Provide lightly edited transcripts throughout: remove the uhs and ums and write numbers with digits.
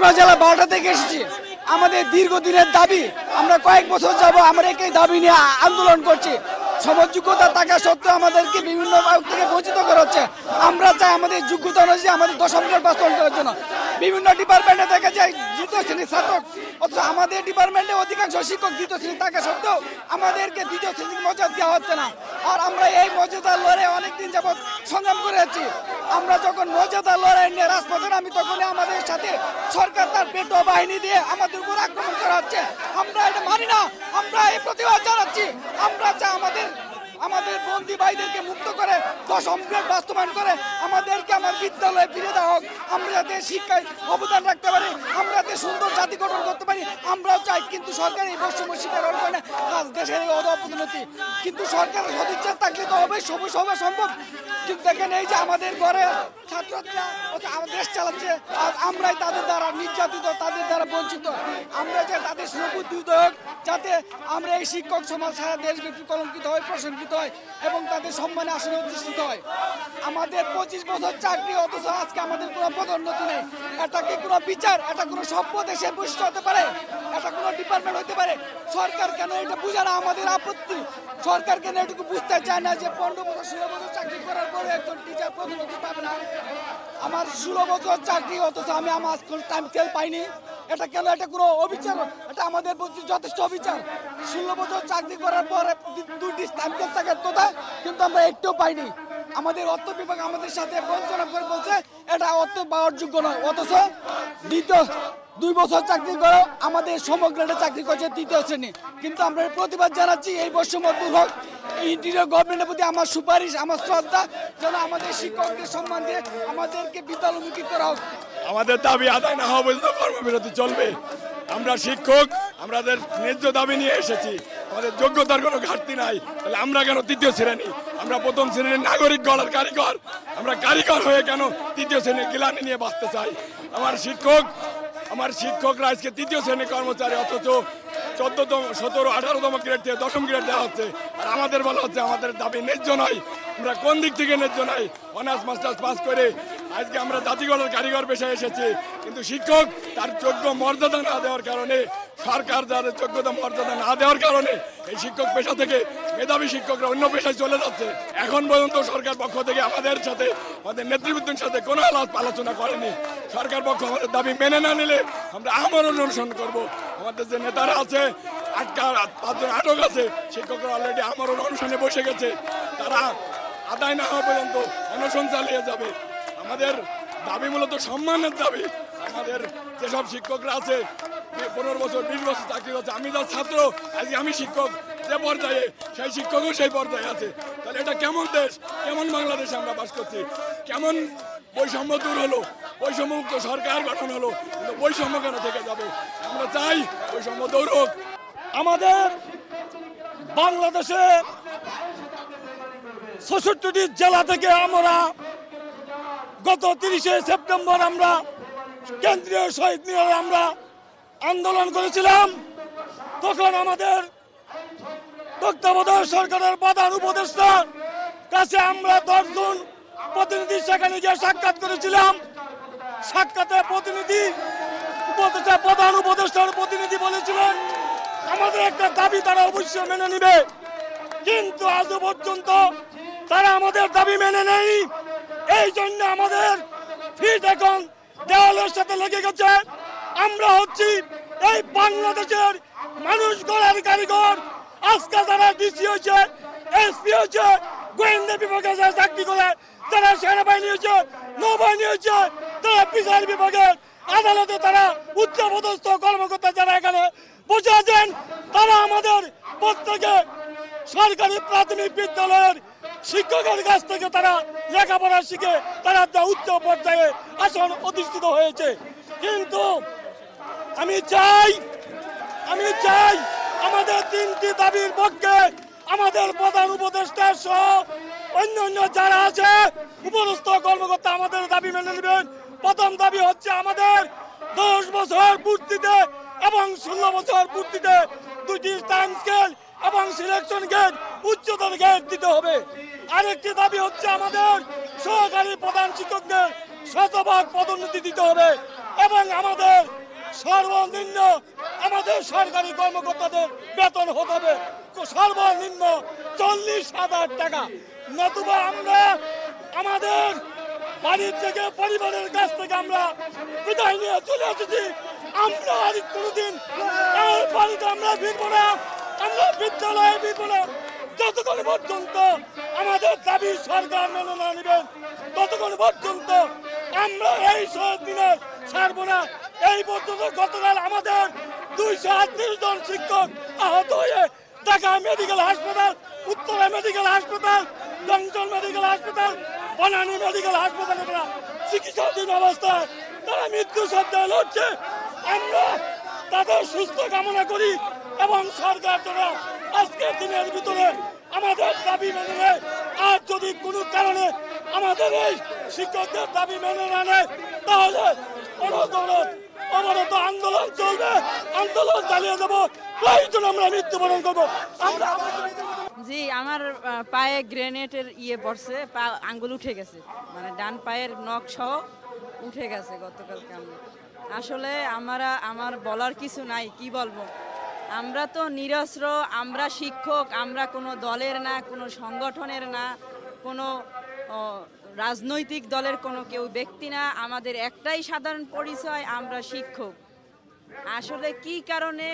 বগুড়া জেলা 12টা থেকে এসেছি। আমাদের দীর্ঘদিনের দাবি, আমরা কয়েক বছর যাব আমরা একই দাবি নিয়ে আন্দোলন করছি। সমযোগ্যতা থাকা সত্ত্বেও আমাদেরকে বিভিন্ন ভাগ থেকে বঞ্চিত করা হচ্ছে। আমরা চাই আমাদের যোগ্যতা অনুযায়ী আমাদের 10ম গ্রেড বাস্তবায়ন করার জন্য। বিভিন্ন ডিপার্টমেন্টে দেখা যায় দ্বিতীয় শ্রেণীর ছাত্র, অথচ আমাদের ডিপার্টমেন্টে অধিকাংশ শিক্ষক দ্বিতীয় শ্রেণী থাকা সত্ত্বেও আমাদেরকে দ্বিতীয় শ্রেণীর মর্যাদা দেওয়া হচ্ছে না। আর আমরা এই মর্যাদার লড়াই অনেকদিন যাবৎ সংগ্রাম করে যাচ্ছি। আমরা যখন মর্যাদার লড়াই নিয়ে রাজপথে নামি তখনই আমাদের সাথে সরকার তার পেটো বাহিনী দিয়ে আমাদের উপর আক্রমণ করা হচ্ছে। আমরা এটা মানি না, আমরা এই প্রতিবাদ জানাচ্ছি। আমরা চাই আমাদের বন্দী ভাইদেরকে মুক্ত করে 10ম গ্রেড বাস্তবায়ন করে আমাদেরকে আমার বিদ্যালয়ে ফিরে দেওয়া হোক। আমরা যাতে শিক্ষায় অবদান রাখতে পারি, আমরা যাতে সুন্দর জাতি গঠন করতে পারি আমরাও চাই। কিন্তু সরকার এই বৈষম্য শিকার হবে না, আজ দেশের এই অধোপতনতি। কিন্তু সরকারের সদিচ্ছা থাকলে তো হবে সব সম্ভব। কিন্তু দেখেন এই যে আমাদের ঘরে ছাত্ররা দেশ চালাচ্ছে, আর আমরাই তাদের দ্বারা নির্যাতিত, তাদের দ্বারা বঞ্চিত। আমরা যে তাদের সুবুদ্ধি হোক, যাতে আমরা এই শিক্ষক সমাজ সারা দেশব্যাপী কলঙ্কিত হয়, প্রশংসিত হয় এবং তাদের সম্মানে আসনে অধিষ্ঠিত হয়। আমাদের 25 বছর চাকরি, অথচ আজকে আমাদের কোনো পদোন্নতি নেই। এটা কি কোনো বিচার? এটা কোনো সভ্য দেশের বৈশিষ্ট্য হতে পারে? এটা কোনো ডিপার্টমেন্ট হতে পারে? সরকার কেন এটা বুঝে না? আমাদের আপত্তি। সরকার কেন এটুকু বুঝতে চায় না যে 15 বছর 16 বছর চাকরি করার পরে একজন টিচার পদোন্নতি পাবে না? আমার 16 বছর চাকরি, অথচ আমি আমার টাইম স্কেল পাইনি। এটা কেন? এটা কোনো অবিচার? এটা আমাদের প্রতি যথেষ্ট অবিচার। 16 বছর চাকরি করার পরে 2টি টাইম স্কেল থাকার কথা, কিন্তু আমরা একটুও পাইনি। আমাদের অর্থ বিভাগ আমাদের সাথে বঞ্চনা করে বলছে এটা অর্থ পাওয়ার যোগ্য নয়, অথচ 2 বছর চাকরি করে আমাদের সমগ্র চাকরি করছে 3য় শ্রেণী। কিন্তু আমরা প্রতিবাদ জানাচ্ছি এই বৈষম্য দূর হোক। এই ইন্টিরিয়র গভর্নমেন্টের প্রতি আমার সুপারিশ, আমার শ্রদ্ধা, যেন আমাদের শিক্ষকদের সম্মান দিয়ে আমাদেরকে বিদ্যালয়মুখী করা হোক। আমাদের দাবি আদায় না হওয়া পর্যন্ত কর্মবিরতি চলবে। আমরা শিক্ষক, আমাদের ন্যায্য দাবি নিয়ে এসেছি। আমাদের যোগ্যতার কোনো ঘাটতি নাই, তাহলে আমরা কেন 3য় শ্রেণী? আমরা 1ম শ্রেণীর নাগরিক গড়ার কারিগর। আমরা কারিগর হয়ে কেন 3য় শ্রেণীর গিলানি নিয়ে বাঁচতে চাই? আমার শিক্ষকরা আজকে 3য় শ্রেণীর কর্মচারী, অথচ 14তম 17 18তম গ্রেড থেকে 10ম গ্রেড দেওয়া হচ্ছে। আর আমাদের বলা হচ্ছে আমাদের দাবি ন্যায্য নয়। আমরা কোন দিক থেকে ন্যায্য নাই? অনার্স মাস্টার্স পাস করে আজকে আমরা জাতিগণের কারিগর পেশায় এসেছি, কিন্তু শিক্ষক তার যোগ্য মর্যাদা না দেওয়ার কারণে, সরকার যাদের যোগ্যতা মর্যাদা না দেওয়ার কারণে এই শিক্ষক পেশা থেকে মেধাবী শিক্ষকরা অন্য পেশায় চলে যাচ্ছে। এখন পর্যন্ত সরকার পক্ষ থেকে আমাদের সাথে, আমাদের নেতৃবৃন্দের সাথে কোনো আলোচনা করেনি। সরকার পক্ষ আমাদের দাবি মেনে না নিলে আমরা আমরণ অনুসরণ করবো। আমাদের যে নেতারা আছে, 5জন আটক আছে, শিক্ষকরা অলরেডি আমরণ অনুসরণে বসে গেছে। তারা আদায় না হওয়া পর্যন্ত অনশন চালিয়ে যাবে। আমাদের দাবি মূলত সম্মানের দাবি। আমাদের যেসব শিক্ষকরা আছে 15 বছর 20 বছর চাকরি করছে, আমি যার ছাত্র, আজকে আমি শিক্ষক যে পর্যায়ে, সেই শিক্ষকও সেই পর্যায়ে আছে। তাহলে এটা কেমন দেশ, কেমন বাংলাদেশে আমরা বাস করছি? কেমন বৈষম্য দূর হলো? বৈষম্যমুক্ত সরকার গঠন হলো, কিন্তু বৈষম্য কেন থেকে যাবে? আমরা চাই বৈষম্য দূর হোক। আমাদের বাংলাদেশে 66টি জেলা থেকে আমরা গত 30শে সেপ্টেম্বর আমরা কেন্দ্রীয় শহীদ মিনারে আমরা আন্দোলন করেছিলাম। তখন আমাদের তত্ত্বাবধায়ক সরকারের প্রধান উপদেষ্টার কাছে আমরা 10 জন প্রতিনিধি সেখানে গিয়ে সাক্ষাৎ করেছিলাম। সাক্ষাতে প্রধান উপদেষ্টার প্রতিনিধি বলেছিলেন আমাদের একটা দাবি তারা অবশ্যই মেনে নিবে, কিন্তু আজও পর্যন্ত তারা আমাদের দাবি মেনে নেয়নি। এই জন্য আমাদের ফিট এখন দেওয়ালের সাথে লেগে গেছে। আমরা হচ্ছি এই বাংলাদেশের মানুষ গড়ার কারিগর। আজকে তারা ডিসি হয়েছে, এসপি হয়েছে, গোয়েন্দা বিভাগে চাকরি করে, তারা সেনাবাহিনী হয়েছে, নৌবাহিনী হয়েছে, তারা বিচার বিভাগের আদালতে তারা উচ্চপদস্থ কর্মকর্তা যারা এখানে বসে আছেন, তারা আমাদের প্রত্যেকে সরকারি প্রাথমিক বিদ্যালয়ের শিক্ষকের কাছ থেকে তারা লেখাপড়া শিখে তারা উচ্চ পর্যায়ে আসন অধিষ্ঠিত হয়েছে। কিন্তু আমি চাই আমাদের 3টি দাবির পক্ষে আমাদের প্রধান উপদেষ্টা সহ অন্যান্য যারা আছে উপরস্থ কর্মকর্তা আমাদের দাবি মেনে নেবেন। প্রথম দাবি হচ্ছে আমাদের 10 বছর পূর্তিতে এবং 16 বছর পূর্তিতে 2টি টাইম স্কেল এবং সিলেকশন গেট, উচ্চতর গেট দিতে হবে। আরেকটি দাবি হচ্ছে আমাদের সহকারী প্রধান শিক্ষকদের শতভাগ পদোন্নতি দিতে হবে এবং আমাদের সর্বনিম্ন আমাদের সরকারি কর্মকর্তাদের বেতন হতে হবে সর্বনিম্ন 40,000 টাকা, নতুবা আমরা আমাদের বাড়ির থেকে পরিবারের কাছ থেকে আমরা বিদায় নিয়ে চলে এসেছি। আমরা আর কোনোদিন এই বাড়িতে আমরা ফিরবো না, আমরা বিদ্যালয়ে ফিরবো না। যতক্ষণ পর্যন্ত আমাদের দাবি সরকার মেনে না নেবেন ততক্ষণ পর্যন্ত আমরা এই শহীদ মিনার ছাড়বো না। এই পর্যন্ত গতকাল আমাদের 238 জন শিক্ষক আহত হয়ে ঢাকা মেডিকেল হাসপাতাল, উত্তরা মেডিকেল হাসপাতাল, জংশন মেডিকেল হাসপাতাল, বনানী মেডিকেল হাসপাতালে চিকিৎসাধীন অবস্থায় তারা মৃত্যু সজ্জায় লড়ছে। আমরা তাদের সুস্থ কামনা করি এবং সরকার দ্বারা আজকের দিনের ভিতরে আমাদের দাবি মেনে নেয়। আর যদি কোনো কারণে আমাদের এই শিক্ষকদের দাবি মেনে না নেয় তাহলে অবরত আন্দোলন চলবে, আন্দোলন চালিয়ে দেবো, প্রয়োজন আমরা মৃত্যুবরণ করবো। আমরা জি, আমার পায়ে গ্রেনেডের পড়ছে, পা আঙ্গুল উঠে গেছে, মানে ডান পায়ের নখ সহ উঠে গেছে গতকালকে। আসলে আমার বলার কিছু নাই, কি বলবো। আমরা তো নিরস্ত্র, আমরা শিক্ষক, আমরা কোনো দলের না, কোনো সংগঠনের না, কোনো রাজনৈতিক দলের কোনো কেউ ব্যক্তি না। আমাদের একটাই সাধারণ পরিচয়, আমরা শিক্ষক। আসলে কি কারণে,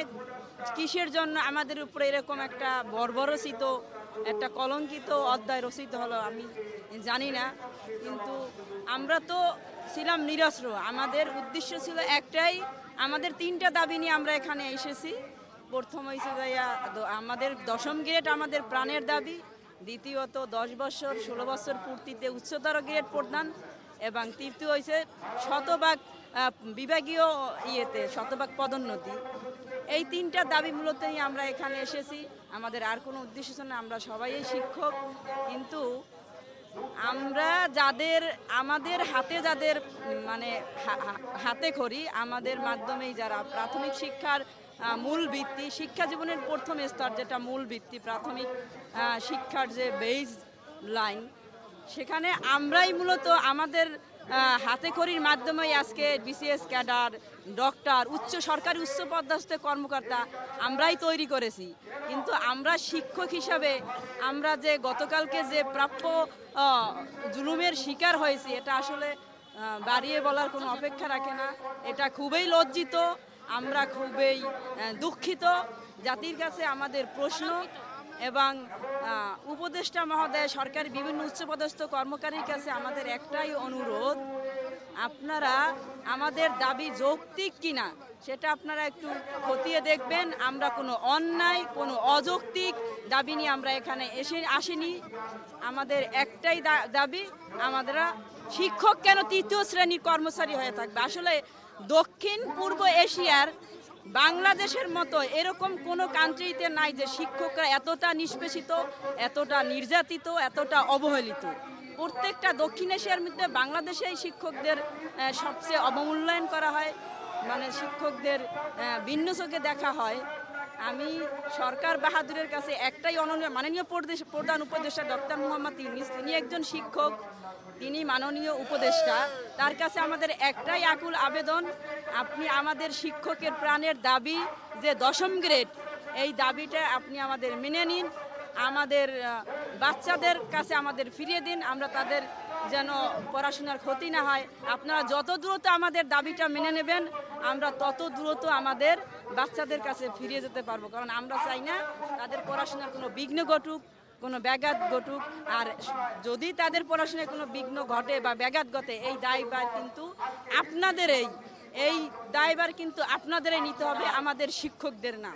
কিসের জন্য আমাদের উপরে এরকম একটা বর্বরচিত, একটা কলঙ্কিত অধ্যায় রচিত হলো আমি জানি না, কিন্তু আমরা তো ছিলাম নিরস্ত্র। আমাদের উদ্দেশ্য ছিল একটাই, আমাদের 3টা দাবি নিয়ে আমরা এখানে এসেছি। প্রথম হয়েছে আমাদের 10ম গ্রেড আমাদের প্রাণের দাবি, দ্বিতীয়ত 10 বছর 16 বছর পূর্তিতে উচ্চতর গ্রেড প্রদান, এবং তৃতীয় হয়েছে শতভাগ বিভাগীয় শতভাগ পদোন্নতি। এই 3টা দাবি মূলত আমরা এখানে এসেছি। আমাদের আর কোনো উদ্দেশ্য ছিল না, আমরা সবাই শিক্ষক। কিন্তু আমরা আমাদের যাদের মানে হাতে খড়ি, আমাদের মাধ্যমেই যারা প্রাথমিক শিক্ষার মূল ভিত্তি, শিক্ষা জীবনের প্রথম স্তর যেটা মূল ভিত্তি, প্রাথমিক শিক্ষার যে বেস লাইন, সেখানে আমরাই মূলত আমাদের হাতে খড়ির মাধ্যমে আজকে বিসিএস ক্যাডার, ডক্টর, সরকারি উচ্চপদস্থ কর্মকর্তা আমরাই তৈরি করেছি। কিন্তু আমরা শিক্ষক হিসাবে আমরা যে গতকালকে যে প্রাপ্য জুলুমের শিকার হয়েছি, এটা আসলে বাড়িয়ে বলার কোনো অপেক্ষা রাখে না। এটা খুবই লজ্জিত, আমরা খুবই দুঃখিত। জাতির কাছে আমাদের প্রশ্ন এবং উপদেষ্টা মহোদয়, সরকারি বিভিন্ন উচ্চপদস্থ কর্মকারীর কাছে আমাদের একটাই অনুরোধ, আপনারা আমাদের দাবি যৌক্তিক কিনা সেটা আপনারা একটু খতিয়ে দেখবেন। আমরা কোনো অন্যায়, কোনো অযৌক্তিক দাবি নিয়ে আমরা এখানে আসিনি। আমাদের একটাই দাবি, আমাদেরা শিক্ষক কেন 3য় শ্রেণীর কর্মচারী হয়ে থাকবে? আসলে দক্ষিণ পূর্ব এশিয়ার বাংলাদেশের মতো এরকম কোনো কান্ট্রিতে নাই যে শিক্ষকরা এতটা নিষ্পেষিত, এতটা নির্যাতিত, এতটা অবহেলিত। প্রত্যেকটা দক্ষিণ এশিয়ার মধ্যে বাংলাদেশেই শিক্ষকদের সবচেয়ে অবমূল্যায়ন করা হয়, মানে শিক্ষকদের ভিন্ন চোখে দেখা হয়। আমি সরকার বাহাদুরের কাছে একটাই অনুরোধ, মাননীয় প্রধান উপদেষ্টা ডক্টর মোহাম্মদ ইউনূস, তিনি একজন শিক্ষক, তিনি মাননীয় উপদেষ্টা, তার কাছে আমাদের একটাই আকুল আবেদন, আপনি আমাদের শিক্ষকের প্রাণের দাবি যে 10ম গ্রেড, এই দাবিটা আপনি আমাদের মেনে নিন, আমাদের বাচ্চাদের কাছে আমাদের ফিরিয়ে দিন, আমরা তাদের যেন পড়াশোনার ক্ষতি না হয়। আপনারা যত দ্রুত আমাদের দাবিটা মেনে নেবেন, আমরা তত দ্রুত আমাদের বাচ্চাদের কাছে ফিরিয়ে যেতে পারবো। কারণ আমরা চাই না তাদের পড়াশোনার কোনো বিঘ্ন ঘটুক, কোনো ব্যাঘাত ঘটুক। আর যদি তাদের পড়াশোনায় কোনো বিঘ্ন ঘটে বা ব্যাঘাত ঘটে, এই দায়ভার কিন্তু আপনাদেরই নিতে হবে, আমাদের শিক্ষকদের না।